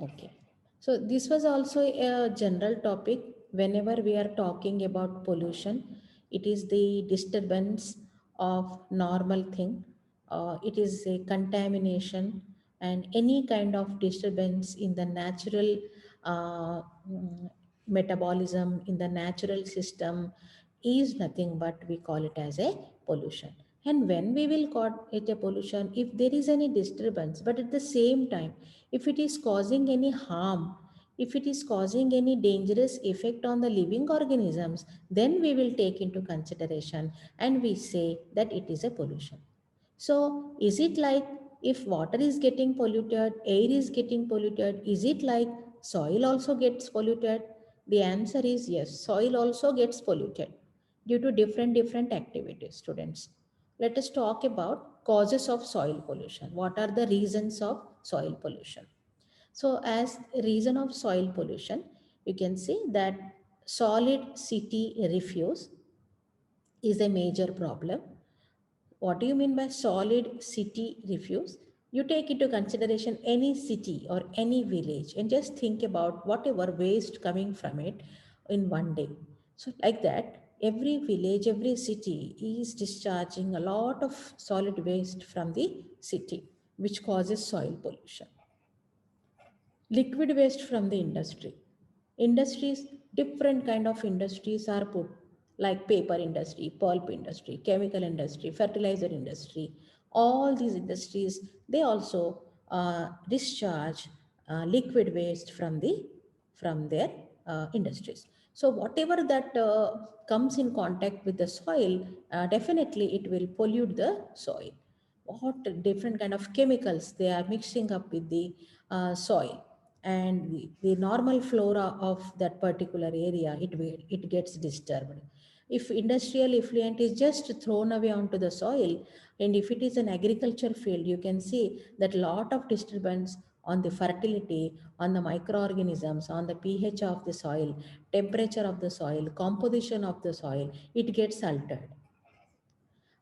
Okay. So this was also a general topic. Whenever we are talking about pollution, it is the disturbance of normal thing. It is a contamination and any kind of disturbance in the natural uh, mm, metabolism in the natural system is nothing but we call it as a pollution. And when we will call it a pollution, if there is any disturbance, but at the same time, if it is causing any harm, if it is causing any dangerous effect on the living organisms, then we will take into consideration and we say that it is a pollution. So, is it like if water is getting polluted, air is getting polluted, is it like soil also gets polluted? The answer is yes, soil also gets polluted due to different activities, students. Let us talk about causes of soil pollution. What are the reasons of soil pollution? So, as reason of soil pollution, you can see that solid city refuse is a major problem. What do you mean by solid city refuse? You take into consideration any city or any village and just think about whatever waste coming from it in one day. So, like that, every village, every city is discharging a lot of solid waste from the city, which causes soil pollution. Liquid waste from the industries, different kind of industries are put, like paper industry, pulp industry, chemical industry, fertilizer industry. All these industries, they also discharge liquid waste from their industries. So whatever that comes in contact with the soil, definitely it will pollute the soil. What different kind of chemicals they are mixing up with the soil, and the normal flora of that particular area, it gets disturbed. If industrial effluent is just thrown away onto the soil, and if it is an agriculture field, you can see that lot of disturbance on the fertility, on the microorganisms, on the pH of the soil, temperature of the soil, composition of the soil, it gets altered.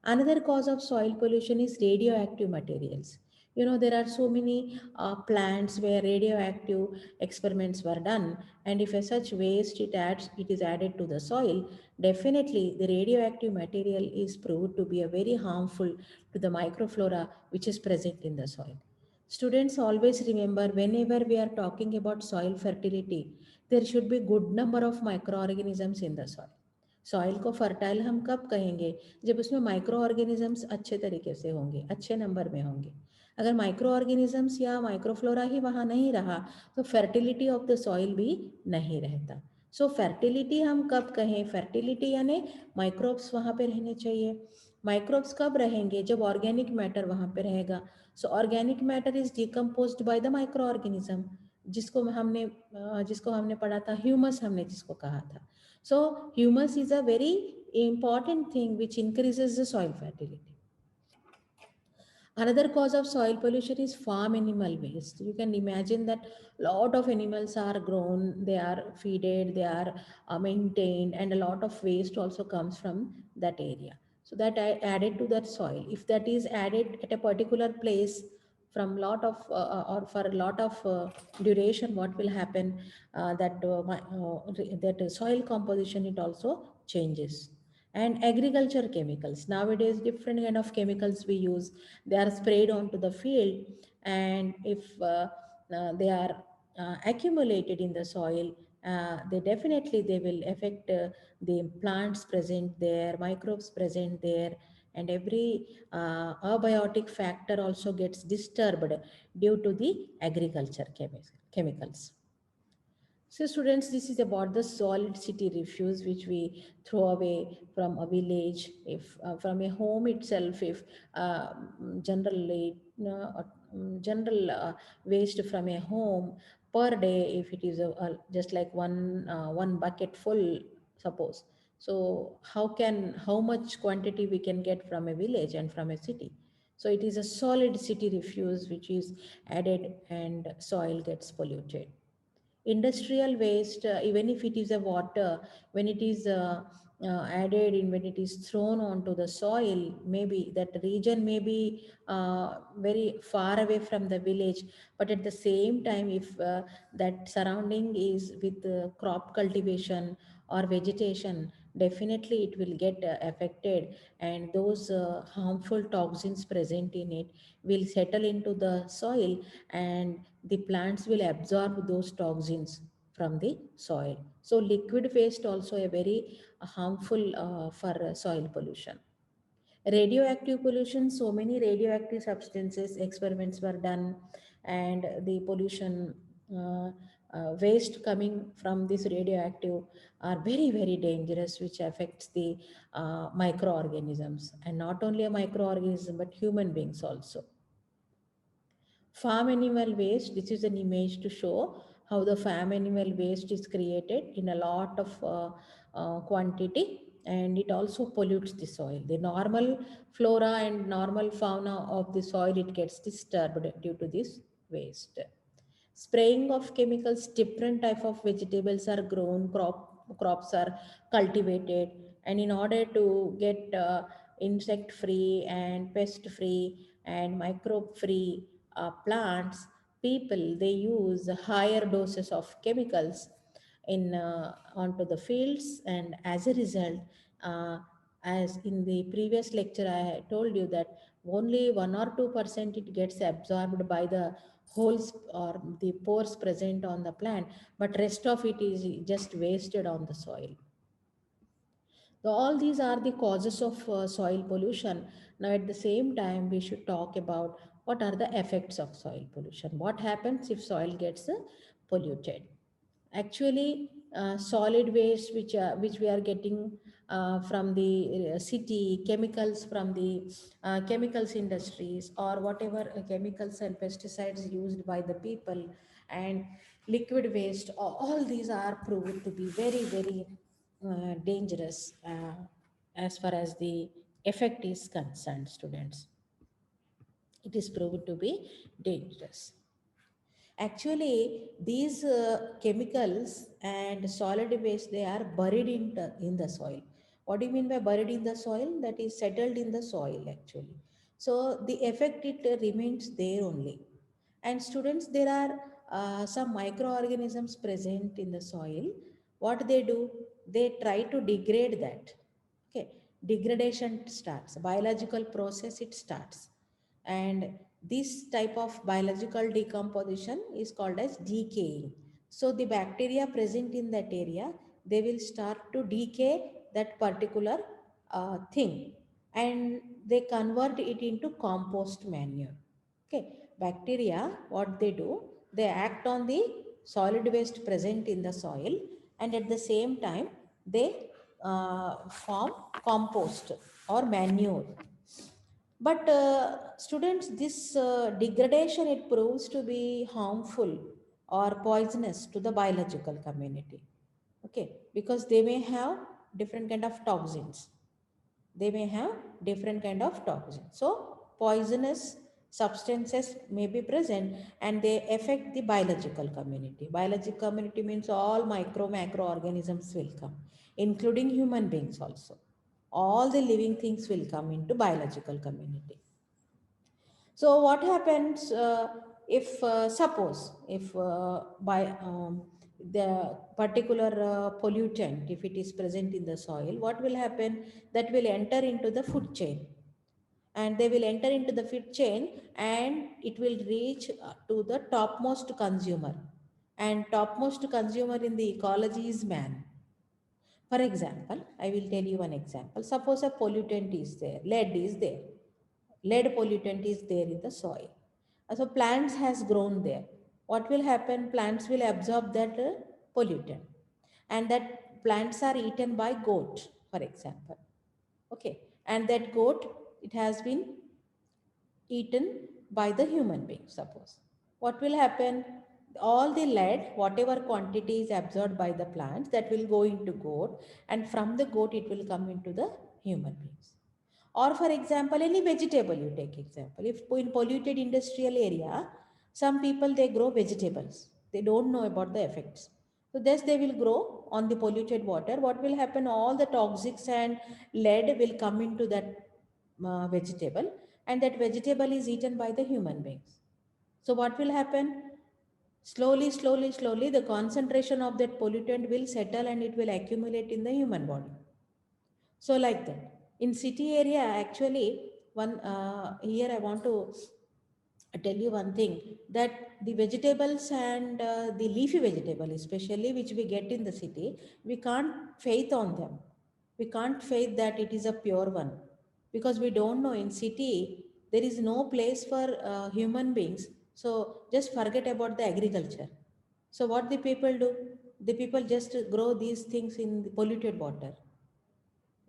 Another cause of soil pollution is radioactive materials. You know, there are so many plants where radioactive experiments were done, and if a such waste it is added to the soil, definitely the radioactive material is proved to be a very harmful to the microflora which is present in the soil. Students always remember whenever we are talking about soil fertility, there should be good number of microorganisms in the soil. Soil को fertile हम कब कहेंगे? जब उसमें micro organisms अच्छे तरीके से होंगे, अच्छे नंबर में होंगे। अगर माइक्रो ऑर्गेनिजम्स या माइक्रोफ्लोरा ही वहाँ नहीं रहा, तो फर्टिलिटी ऑफ द सॉइल भी नहीं रहता। सो फर्टिलिटी हम कब कहें? फर्टिलिटी यानी माइक्रोब्स वहाँ पे रहने चाहिए। माइक्रोब्स कब रहेंगे? जब ऑर्गेनिक मैटर वहाँ पे रहेगा। सो organic matter is decomposed by the micro organism, जिसको हमने पढ़ा था ह्यूमस, हमने जिसको कहा था। So humus is a very important thing which increases the soil fertility. Another cause of soil pollution is farm animal waste. You can imagine that lot of animals are grown, they are feeded, they are maintained, and a lot of waste also comes from that area. So that I added to that soil. If that is added at a particular place from lot of or for a lot of duration, what will happen? That soil composition it also changes. And agriculture chemicals, nowadays different kind of chemicals we use, they are sprayed onto the field, and if they are accumulated in the soil, they definitely they will affect the plants present there, microbes present there, and every abiotic factor also gets disturbed due to the agriculture chemicals. So, students, this is about the solid city refuse which we throw away from a village, if from a home itself, if generally, general waste from a home per day, if it is just like one bucket full, suppose. So, how much quantity we can get from a village and from a city? So, it is a solid city refuse which is added, and soil gets polluted. Industrial waste, even if it is a water, when it is added in when it is thrown onto the soil, maybe that region may be very far away from the village, but at the same time, if that surrounding is with crop cultivation or vegetation, definitely it will get affected, and those harmful toxins present in it will settle into the soil, and the plants will absorb those toxins from the soil. So liquid waste also a very harmful for soil pollution. Radioactive pollution, so many radioactive substances experiments were done, and the pollution waste coming from this radioactive are very very dangerous, which affects the microorganisms, and not only a microorganism but human beings also. Farm animal waste, this is an image to show how the farm animal waste is created in a lot of quantity, and it also pollutes the soil. The normal flora and normal fauna of the soil, it gets disturbed due to this waste. Spraying of chemicals, different type of vegetables are grown, crops are cultivated, and in order to get insect free and pest free and microbe free plants, people they use higher doses of chemicals in onto the fields, and as a result, uh, as in the previous lecture I told you that only 1 or 2% it gets absorbed by the holes or the pores present on the plant, but rest of it is just wasted on the soil. So all these are the causes of soil pollution. Now, at the same time, we should talk about what are the effects of soil pollution. What happens if soil gets polluted? Actually, solid waste which we are getting from the city, chemicals from the chemicals industries, or whatever chemicals and pesticides used by the people, and liquid waste, all these are proven to be very very dangerous as far as the effect is concerned, students. It is proven to be dangerous. Actually, these chemicals and solid waste, they are buried in the soil. What do you mean by buried in the soil? That is settled in the soil actually. So the effect, it remains there only. And students, there are some microorganisms present in the soil. What they do? They try to degrade that. Okay, degradation starts. Biological process it starts, and this type of biological decomposition is called as decaying. So the bacteria present in that area, they will start to decay that particular thing, and they convert it into compost manure. Okay, bacteria, what they do, they act on the solid waste present in the soil, and at the same time they form compost or manure. But students, this degradation, it proves to be harmful or poisonous to the biological community. Okay, because they may have different kind of toxins. They may have different kind of toxins. So poisonous substances may be present, and they affect the biological community. Biological community means all micro macro organisms will come, including human beings also. All the living things will come into biological community. So what happens if suppose if by the particular pollutant, if it is present in the soil, what will happen? That will enter into the food chain, and they will enter into the food chain, and it will reach to the topmost consumer, and topmost consumer in the ecology is man. For example, I will tell you one example. Suppose a pollutant is there, lead is there, lead pollutant is there in the soil. So plants has grown there. What will happen? Plants will absorb that pollutant, and that plants are eaten by goat, for example. Okay, and that goat, it has been eaten by the human being, suppose. What will happen? All the lead, whatever quantity is absorbed by the plants, that will go into goat, and from the goat it will come into the human beings. Or for example, any vegetable you take example, if in polluted industrial area, some people they grow vegetables, they don't know about the effects, So thus they will grow on the polluted water. What will happen? All the toxics and lead will come into that vegetable, and that vegetable is eaten by the human beings. So what will happen? Slowly, the concentration of that pollutant will settle and it will accumulate in the human body. So like that. In city area, actually, one here I want to tell you one thing, that the vegetables and the leafy vegetable especially which we get in the city, we can't faith on them. We can't faith that it is a pure one, because we don't know, in city there is no place for human beings. So just forget about the agriculture. So what the people do, the people just grow these things in the polluted water,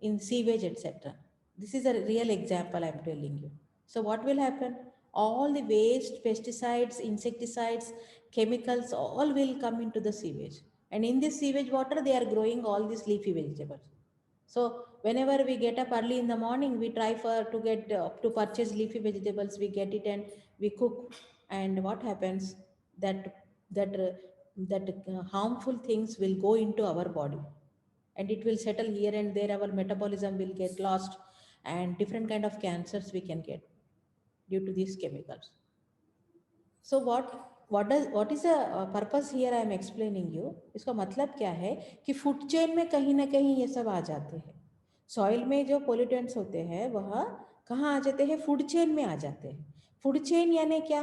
in sewage, etc. This is a real example I'm telling you. So, what will happen? All the waste, pesticides, insecticides, chemicals, all will come into the sewage. And in this sewage water, they are growing all these leafy vegetables. So, whenever we get up early in the morning, we try for to get to purchase leafy vegetables. We get it and we cook. And what happens? That that uh, that harmful things will go into our body, and it will settle here and there. Our metabolism will get lost, and different kind of cancers we can get due to these chemicals. So what is the purpose here I am explaining you? इसका मतलब क्या है कि food chain में कहीं ना कहीं ये सब आ जाते हैं. सॉइल में जो पोल्यूटेंट्स होते हैं वह कहाँ आ जाते हैं? फूड चेन में आ जाते हैं. फूड चेन यानी क्या?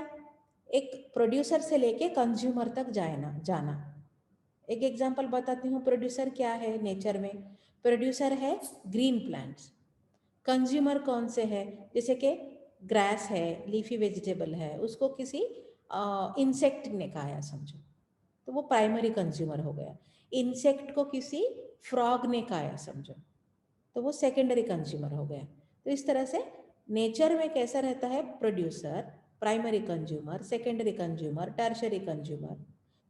एक प्रोड्यूसर से लेके कंज्यूमर तक जाना. एक एग्जांपल बताती हूँ. प्रोड्यूसर क्या है नेचर में? प्रोड्यूसर है ग्रीन प्लांट्स. कंज्यूमर कौन से है? जैसे कि ग्रास है, लीफी वेजिटेबल है, उसको किसी इंसेक्ट ने खाया समझो, तो वो प्राइमरी कंज्यूमर हो गया. इंसेक्ट को किसी फ्रॉग ने खाया समझो, तो वो सेकेंडरी कंज्यूमर हो गया. तो इस तरह से नेचर में कैसा रहता है? Producer, primary consumer, secondary consumer, tertiary consumer.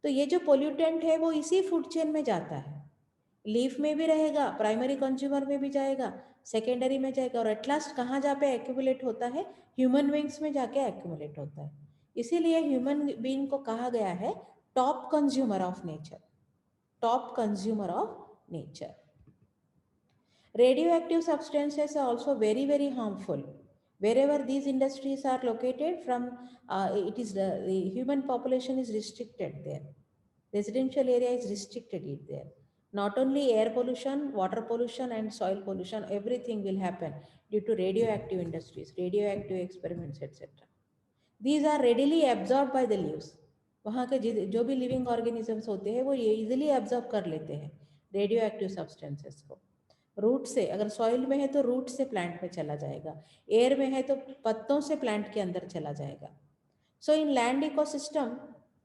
तो ये जो पोल्यूटेंट है वो इसी फूड चेन में जाता है. लीफ में भी रहेगा, प्राइमरी कंज्यूमर में भी जाएगा, सेकेंडरी में जाएगा, और एट लास्ट कहाँ जाके एक्यूमुलेट होता है? ह्यूमन बींग्स में जाके एक्यूमुलेट होता है. इसीलिए ह्यूमन बींग को कहा गया है top consumer of nature. Top consumer of nature. Radioactive substances are also very, very harmful. Wherever these industries are located from, it is the human population is restricted there. Residential area is restricted it there. Not only air pollution, water pollution and soil pollution, everything will happen due to radioactive industries, radioactive experiments, etc. These are readily absorbed by the leaves. वहाँ के जो भी living organisms होते हैं वो ये easily absorb कर लेते हैं रेडियो एक्टिव सब्सटेंसेस को. रूट से, अगर सॉइल में है तो रूट से प्लांट में चला जाएगा, एयर में है तो पत्तों से प्लांट के अंदर चला जाएगा. So in land ecosystem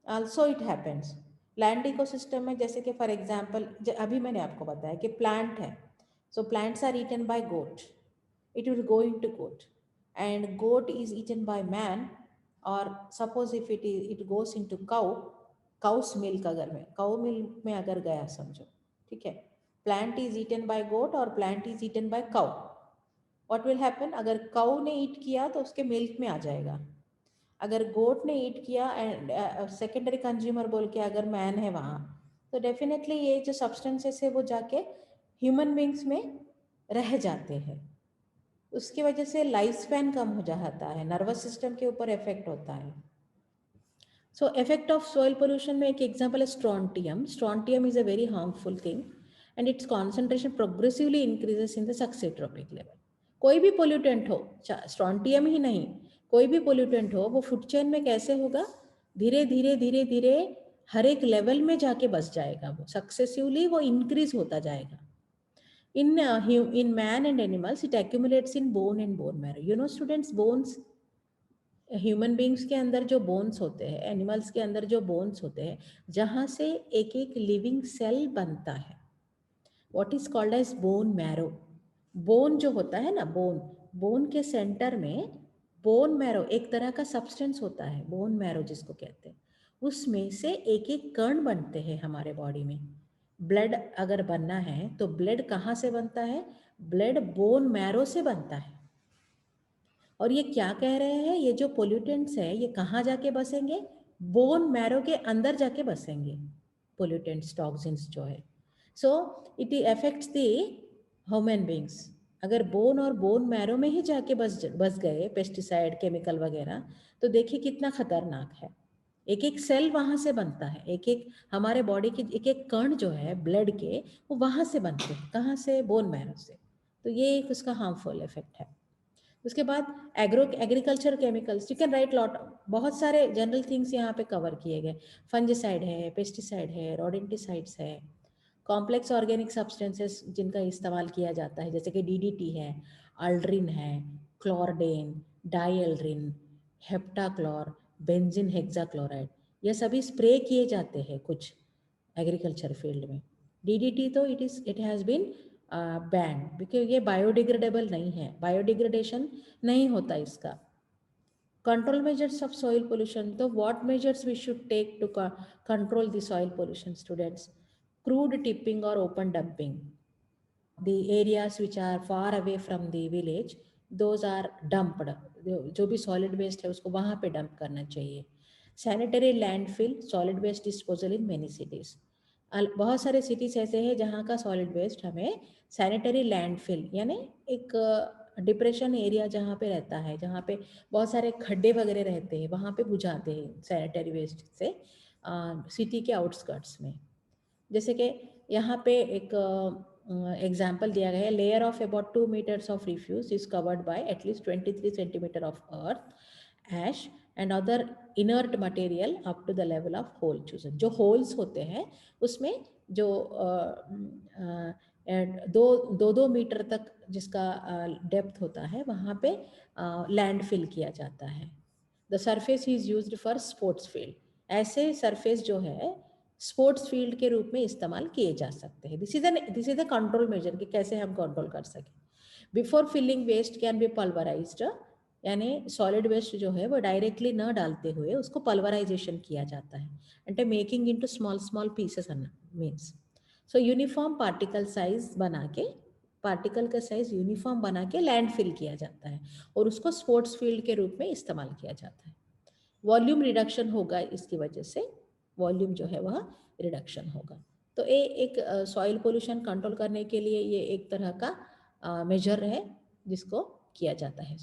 also it happens. Land ecosystem में जैसे कि फॉर एग्जांपल अभी मैंने आपको बताया कि प्लांट है, so plants are eaten by goat, it will go into goat, and goat is eaten by man, or suppose if it goes into cow, cow's milk, अगर मैं cow milk में अगर गया समझो, ठीक है. plant is eaten by goat और plant is eaten by cow. what will happen? अगर cow ने eat किया तो उसके milk में आ जाएगा. अगर goat ने eat किया एंड secondary consumer बोल के अगर man है वहाँ, तो definitely ये जो substances है वो जाके human beings में रह जाते हैं. उसकी वजह से लाइफ स्पैन कम हो जाता है, नर्वस सिस्टम के ऊपर इफेक्ट होता है. So effect of soil pollution में एक एग्जांपल है strontium. Strontium is a very harmful thing and its concentration progressively increases in the successive trophic level. कोई भी पोल्यूटेंट हो, स्ट्रॉन्टियम ही नहीं, कोई भी पोल्यूटेंट हो, वो फूड चेन में कैसे होगा? धीरे धीरे धीरे धीरे हर एक लेवल में जाके बस जाएगा, वो सक्सेसिवली वो इंक्रीज होता जाएगा. In man and animals, it accumulates in bone and bone marrow. You know students, bones, human beings के अंदर जो बोन्स होते हैं, एनिमल्स के अंदर जो बोन्स होते हैं, जहाँ से एक एक लिविंग सेल बनता है, what is called as bone marrow. Bone जो होता है ना, बोन, बोन के सेंटर में बोन मैरो एक तरह का सब्सटेंस होता है, बोन मैरो जिसको कहते हैं. उसमें से एक एक कण बनते हैं हमारे बॉडी में. ब्लड अगर बनना है तो ब्लड कहाँ से बनता है? ब्लड बोन मैरो से बनता है. और ये क्या कह रहे हैं? ये जो पोल्यूटेंट्स है ये कहाँ जाके बसेंगे? बोन मैरो के अंदर जाके बसेंगे. पोल्यूटेंट्स टॉक्सिन्स जो है. So it affects the human beings. अगर बोन और बोन मैरो में ही जाके बस गए पेस्टिसाइड केमिकल वगैरह, तो देखिए कितना खतरनाक है. एक एक सेल वहाँ से बनता है, एक एक हमारे बॉडी के एक एक कण जो है ब्लड के, वो वहाँ से बनते हैं. कहाँ से? बोन मैरो से. तो ये एक उसका हार्मफुल इफेक्ट है. उसके बाद agriculture chemicals, you can write lot, बहुत सारे जनरल थिंग्स यहाँ पे कवर किए गए. फंजिसाइड है, पेस्टिसाइड है, रोडेंटिसाइड्स है, कॉम्प्लेक्स ऑर्गेनिक सब्सटेंसेस जिनका इस्तेमाल किया जाता है, जैसे कि डीडीटी है, अल्ड्रिन है, chlordane, dieldrin, heptachlor, benzene hexachloride, ये सभी स्प्रे किए जाते हैं कुछ एग्रीकल्चर फील्ड में. डीडीटी तो it has been banned, because ये बायोडिग्रेडेबल नहीं है, बायोडिग्रेडेशन नहीं होता इसका. Control measures of soil pollution. So what measures we should take to control the soil pollution, students? Crude tipping or open dumping. The areas which are far away from the village, those are dumped. जो भी solid waste है उसको वहाँ पे dump करना चाहिए. Sanitary landfill, solid waste disposal in many cities. बहुत सारे cities ऐसे हैं जहाँ का solid waste हमें sanitary landfill यानी एक डिप्रेशन एरिया जहाँ पे रहता है, जहाँ पे बहुत सारे खड्डे वगैरह रहते हैं, वहाँ पे बुझाते हैं सैनिटरी वेस्ट से सिटी के आउटस्कर्ट्स में. जैसे कि यहाँ पे एक एग्जाम्पल दिया गया है. Layer of about 2 meters of refuse is covered by at least 23 centimeter of earth ash and other inert material up to the level of hole chosen. जो होल्स होते हैं उसमें जो दो मीटर तक जिसका डेप्थ होता है वहाँ पे लैंड फिल किया जाता है. The surface is used for sports field. ऐसे सरफेस जो है स्पोर्ट्स फील्ड के रूप में इस्तेमाल किए जा सकते हैं. This is the control measure कि कैसे हम कंट्रोल कर सकें. Before filling waste can be pulverised, यानी सॉलिड वेस्ट जो है वो डायरेक्टली न डालते हुए उसको पल्वराइजेशन किया जाता है. And making into small small pieces means. So uniform particle size बना के, पार्टिकल का साइज यूनिफॉर्म बना के लैंड फिल किया जाता है और उसको स्पोर्ट्स फील्ड के रूप में इस्तेमाल किया जाता है. वॉल्यूम रिडक्शन होगा इसकी वजह से, वॉल्यूम जो है वह रिडक्शन होगा. तो ये एक सॉइल पोल्यूशन कंट्रोल करने के लिए ये एक तरह का मेजर है जिसको किया जाता है.